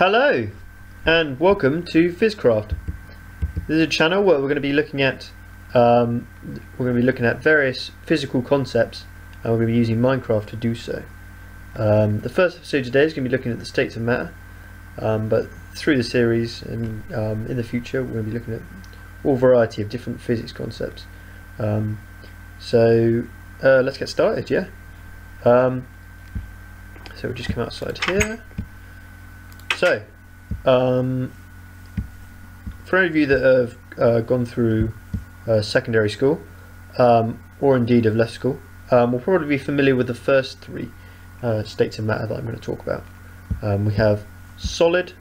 Hello and welcome to GalatiCraft. This is a channel where we're going to be looking at various physical concepts, and we're going to be using Minecraft to do so. The first episode today is going to be looking at the states of matter, but through the series and in the future we're going to be looking at all variety of different physics concepts. So let's get started. So we'll just come outside here. So, for any of you that have gone through secondary school, or indeed have left school, will probably be familiar with the first three states of matter that I'm going to talk about. We have solid,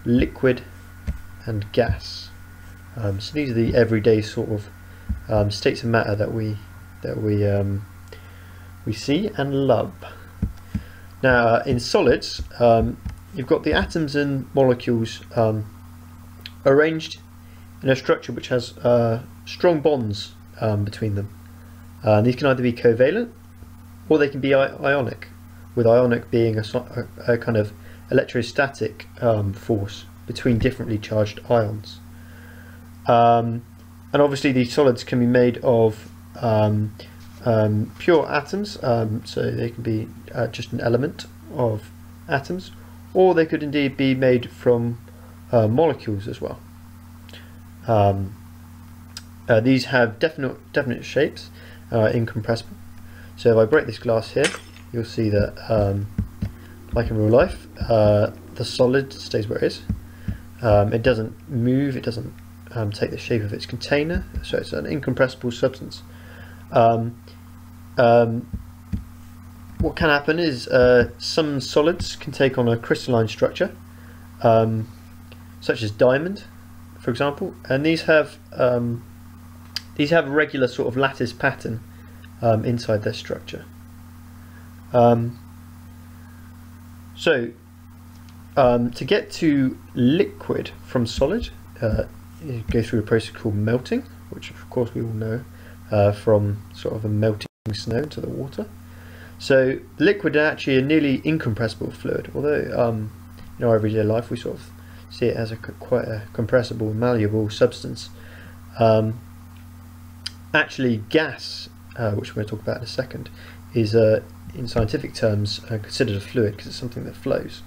liquid, and gas. So these are the everyday sort of states of matter that we see and love. Now, in solids, you've got the atoms and molecules arranged in a structure which has strong bonds between them. These can either be covalent or they can be ionic, with ionic being a kind of electrostatic force between differently charged ions. And obviously these solids can be made of pure atoms, so they can be just an element of atoms, or they could indeed be made from molecules as well. These have definite shapes, incompressible. So if I break this glass here, you'll see that, like in real life, the solid stays where it is. It doesn't move, it doesn't take the shape of its container, so it's an incompressible substance. What can happen is some solids can take on a crystalline structure, such as diamond, for example, and these have a regular sort of lattice pattern inside their structure. To get to liquid from solid, you go through a process called melting, which of course we all know from sort of a melting snow into the water. So liquid is actually a nearly incompressible fluid, although in our everyday life we sort of see it as quite a compressible, malleable substance. Actually gas, which we're going to talk about in a second, is in scientific terms considered a fluid because it's something that flows.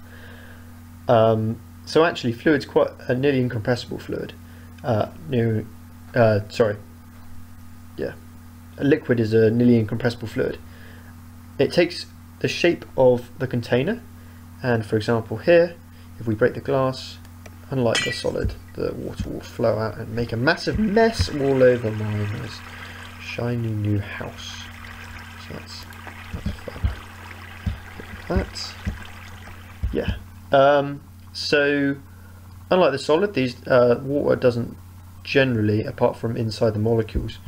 So actually fluid's quite a nearly incompressible fluid. A liquid is a nearly incompressible fluid. It takes the shape of the container, and for example here, if we break the glass, unlike the solid, the water will flow out and make a massive mess all over my nice shiny new house. So that's fun. So unlike the solid, these water doesn't generally, apart from inside the molecules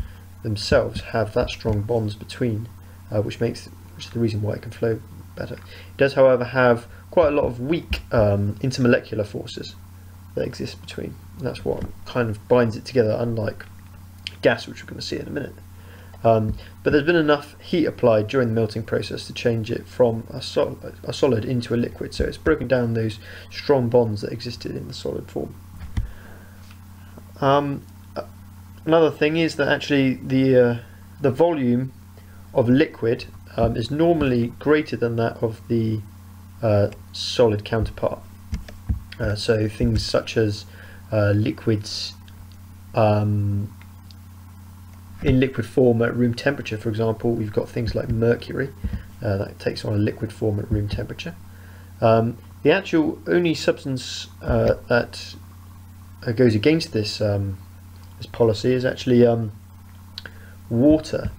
themselves, have that strong bonds between, which is the reason why it can flow better. It does, however, have quite a lot of weak intermolecular forces that exist between, and that's what kind of binds it together, unlike gas, which we're going to see in a minute. But there's been enough heat applied during the melting process to change it from a solid into a liquid, so it's broken down those strong bonds that existed in the solid form. Another thing is that actually the volume of liquid is normally greater than that of the solid counterpart. So things such as liquids in liquid form at room temperature, for example, we've got things like mercury that takes on a liquid form at room temperature. The actual only substance that goes against this policy is actually water.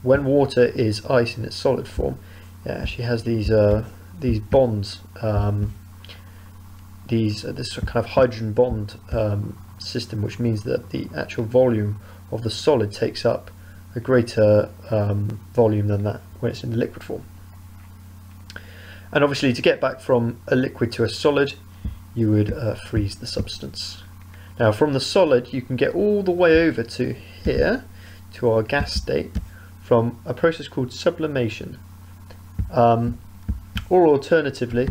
When water is ice in its solid form, it actually has these bonds, this kind of hydrogen bond system, which means that the actual volume of the solid takes up a greater volume than that when it's in the liquid form. And obviously, to get back from a liquid to a solid, you would freeze the substance. Now, from the solid, you can get all the way over to here, to our gas state, from a process called sublimation. Or alternatively,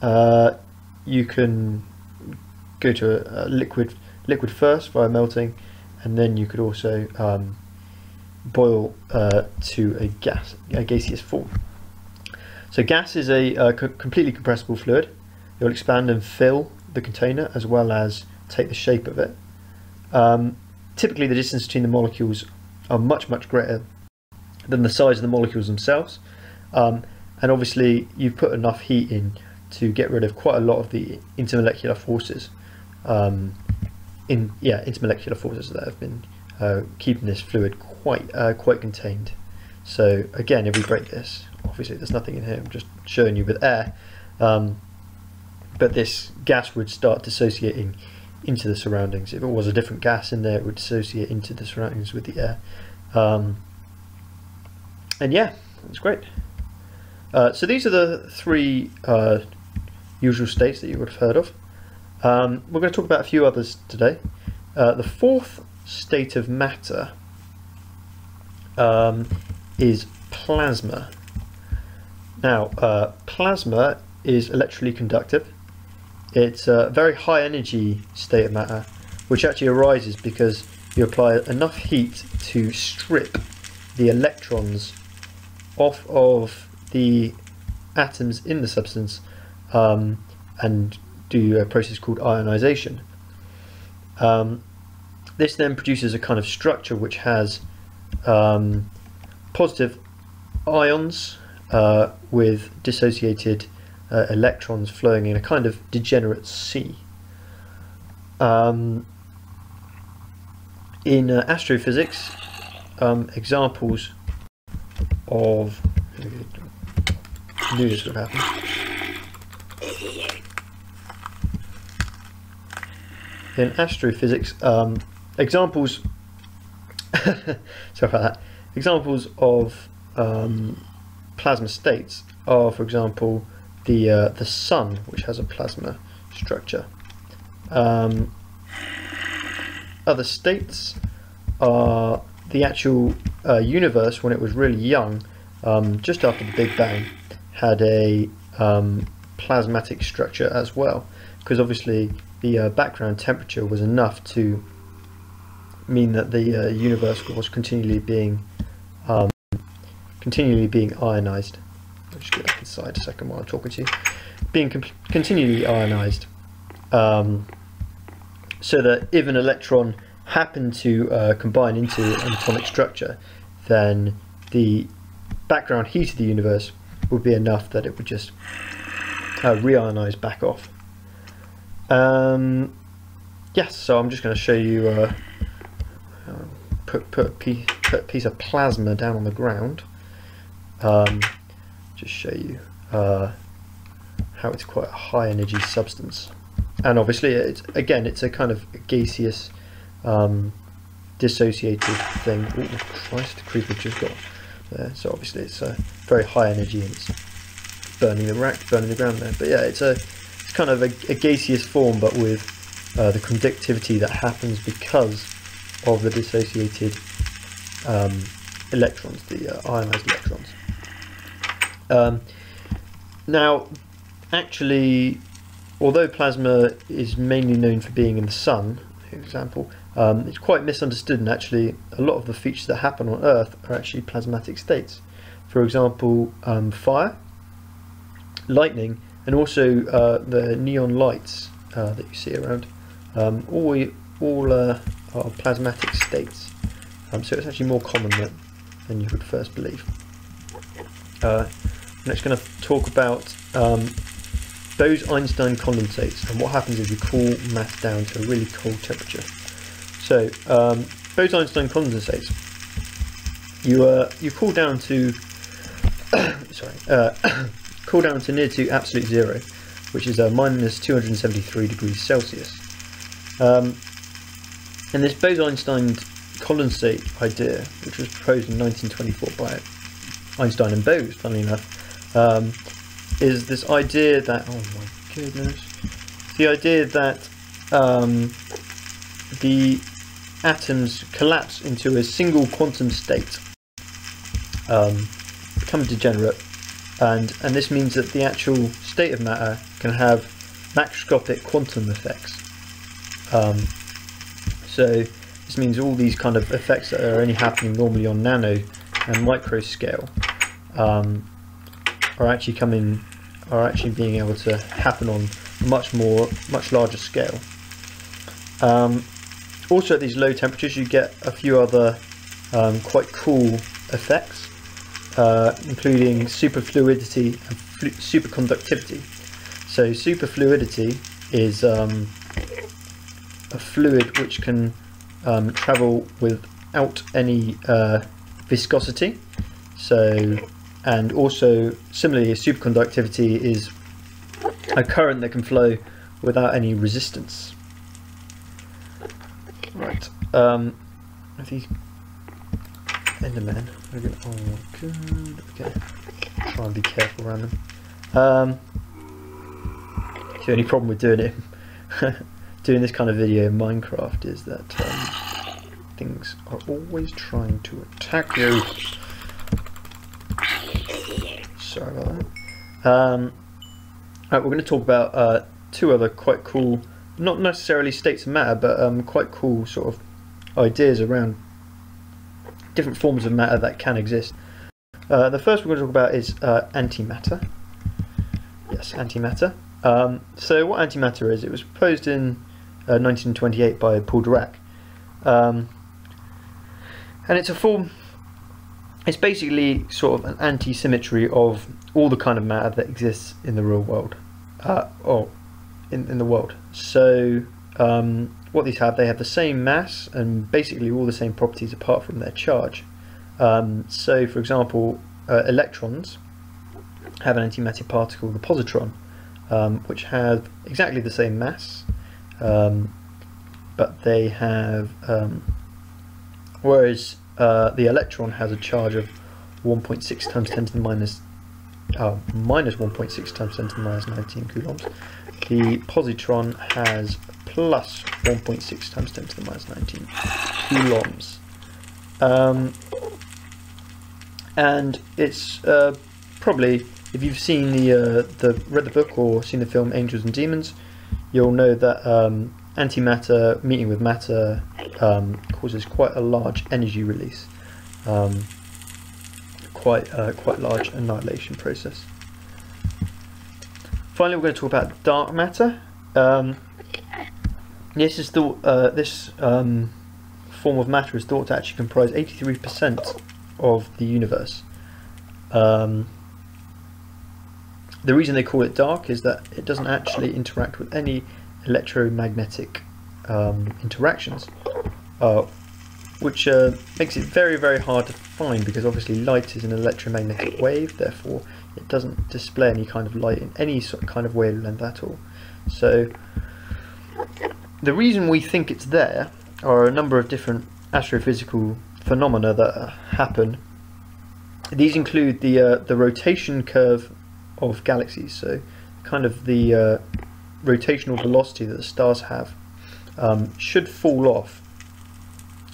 you can go to a liquid first via melting, and then you could also boil to a gaseous form. So gas is a completely compressible fluid. It will expand and fill the container as well as take the shape of it. Typically the distance between the molecules are much greater than the size of the molecules themselves, and obviously you've put enough heat in to get rid of quite a lot of the intermolecular forces, intermolecular forces that have been keeping this fluid quite contained. So again, if we break this, obviously there's nothing in here, I'm just showing you with air, but this gas would start dissociating into the surroundings. If it was a different gas in there, it would dissociate into the surroundings with the air. And yeah, it's great. So these are the three usual states that you would have heard of. We're going to talk about a few others today. The fourth state of matter is plasma. Now, plasma is electrically conductive. It's a very high energy state of matter, which actually arises because you apply enough heat to strip the electrons off of the atoms in the substance, and do a process called ionization. This then produces a kind of structure which has positive ions with dissociated electrons flowing in a kind of degenerate sea. In astrophysics, examples of, I knew this would happen. In astrophysics, examples sorry about that. Examples of plasma states are, for example, the sun, which has a plasma structure. Other states are the actual universe when it was really young, just after the Big Bang, had a plasmatic structure as well, because obviously the background temperature was enough to mean that the universe was continually being ionized. I'll just get back inside a second while I'm talking to you. Being continually ionized, so that if an electron happened to combine into an atomic structure, then the background heat of the universe would be enough that it would just reionize back off. Yes, so I'm just going to show you, put a piece of plasma down on the ground, just show you how it's quite a high energy substance. And obviously it's a kind of gaseous dissociated thing. Oh Christ, the creeper just got there. So obviously it's very high energy and it's burning the ground there. But yeah, it's kind of a gaseous form, but with the conductivity that happens because of the dissociated electrons, the ionized electrons. Now, actually, although plasma is mainly known for being in the sun, for example, it's quite misunderstood, and actually a lot of the features that happen on Earth are actually plasmatic states. For example, fire, lightning, and also the neon lights that you see around, all are plasmatic states. So it's actually more common than you would first believe. I'm next going to talk about Bose-Einstein condensates and what happens if you cool matter down to a really cold temperature. So Bose-Einstein condensates, you cool down to cool down to near to absolute zero, which is minus 273 degrees Celsius. And this Bose-Einstein condensate idea, which was proposed in 1924 by Einstein and Bose, funnily enough, is this idea that, oh my goodness, the idea that the atoms collapse into a single quantum state, become degenerate, and this means that the actual state of matter can have macroscopic quantum effects. So this means all these kind of effects that are only happening normally on nano and micro scale are actually being able to happen on a much larger scale. Also at these low temperatures you get a few other quite cool effects, including superfluidity and superconductivity. So superfluidity is a fluid which can travel without any viscosity. So, and also similarly, superconductivity is a current that can flow without any resistance. Right. These Endermen. Oh, good. Okay. Try and be careful around them. The only problem with doing this kind of video in Minecraft is that things are always trying to attack you. Sorry about that. Right, we're going to talk about two other quite cool, not necessarily states of matter, but quite cool sort of ideas around different forms of matter that can exist. The first we're going to talk about is antimatter. Yes, antimatter. So what antimatter is, it was proposed in 1928 by Paul Dirac. And it's a form, it's basically sort of an anti-symmetry of all the kind of matter that exists in the real world, or in the world. So what these have, they have the same mass and basically all the same properties apart from their charge. So for example, electrons have an antimatter particle, the positron, which have exactly the same mass, but they have, whereas the electron has a charge of 1.6 times 10 to the minus 1.6 times 10 to the minus 19 coulombs. The positron has plus 1.6 times 10 to the minus 19 coulombs. And it's probably, if you've seen read the book or seen the film Angels and Demons, you'll know that antimatter meeting with matter causes quite a large energy release, quite large annihilation process. Finally, we're going to talk about dark matter. This is thought, this form of matter is thought to actually comprise 83% of the universe. The reason they call it dark is that it doesn't actually interact with any electromagnetic interactions, which makes it very, very hard to find, because obviously light is an electromagnetic wave, therefore it doesn't display any kind of light in any sort of kind of wavelength at all. So the reason we think it's there are a number of different astrophysical phenomena that happen. These include the rotation curve of galaxies, so kind of the rotational velocity that the stars have should fall off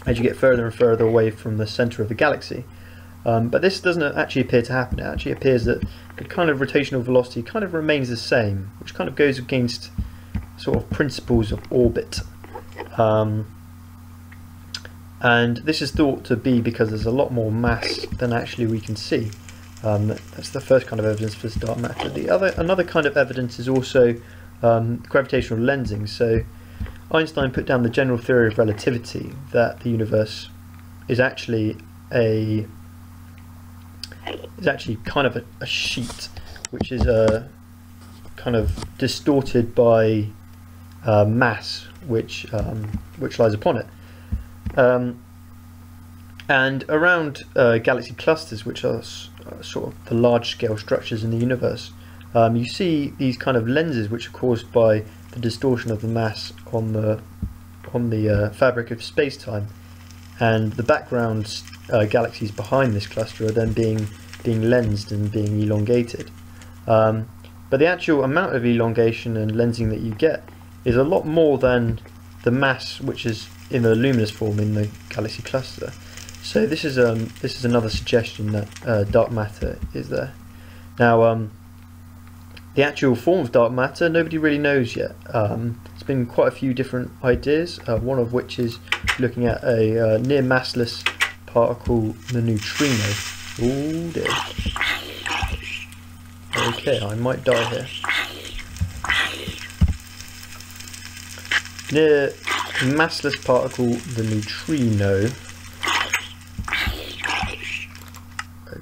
as you get further and further away from the center of the galaxy. But this doesn't actually appear to happen. It actually appears that the kind of rotational velocity kind of remains the same, which kind of goes against sort of principles of orbit. And this is thought to be because there's a lot more mass than actually we can see. That's the first kind of evidence for this dark matter. Another kind of evidence is also gravitational lensing. So Einstein put down the general theory of relativity that the universe is actually kind of a sheet which is kind of distorted by mass which lies upon it. And around galaxy clusters, which are sort of the large-scale structures in the universe, you see these kind of lenses which are caused by the distortion of the mass on the fabric of space-time, and the background galaxies behind this cluster are then being lensed and being elongated. But the actual amount of elongation and lensing that you get is a lot more than the mass which is in the luminous form in the galaxy cluster. So this is another suggestion that dark matter is there. Now, the actual form of dark matter, nobody really knows yet. There's been quite a few different ideas, one of which is looking at a near massless particle, the neutrino. Oh dear. Okay, I might die here. Near massless particle, the neutrino.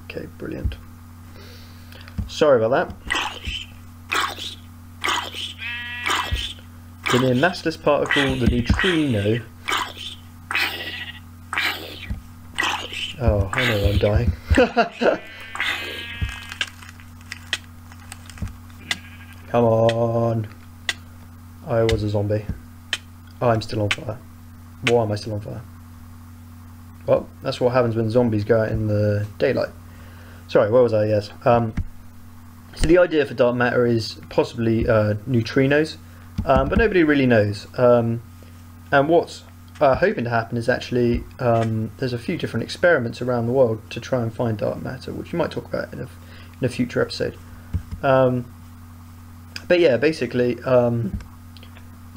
Okay, brilliant. Sorry about that. The near massless particle, the neutrino. Oh, I know I'm dying. Come on. I was a zombie. Oh, I'm still on fire. Why am I still on fire? Well, that's what happens when zombies go out in the daylight. Sorry, where was I? Yes. So the idea for dark matter is possibly neutrinos, but nobody really knows. And what's hoping to happen is actually there's a few different experiments around the world to try and find dark matter, which we might talk about in a future episode. But yeah, basically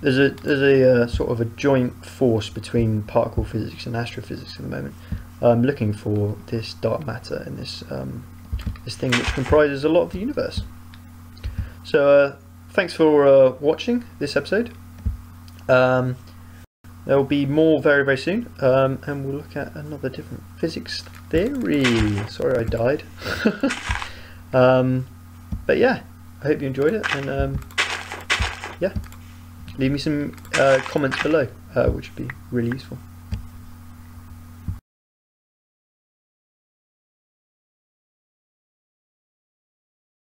there's a sort of a joint force between particle physics and astrophysics at the moment, looking for this dark matter and this thing which comprises a lot of the universe. So thanks for watching this episode. There will be more very, very soon, and we'll look at another different physics theory. Sorry I died. But yeah, I hope you enjoyed it, and yeah, leave me some comments below, which would be really useful.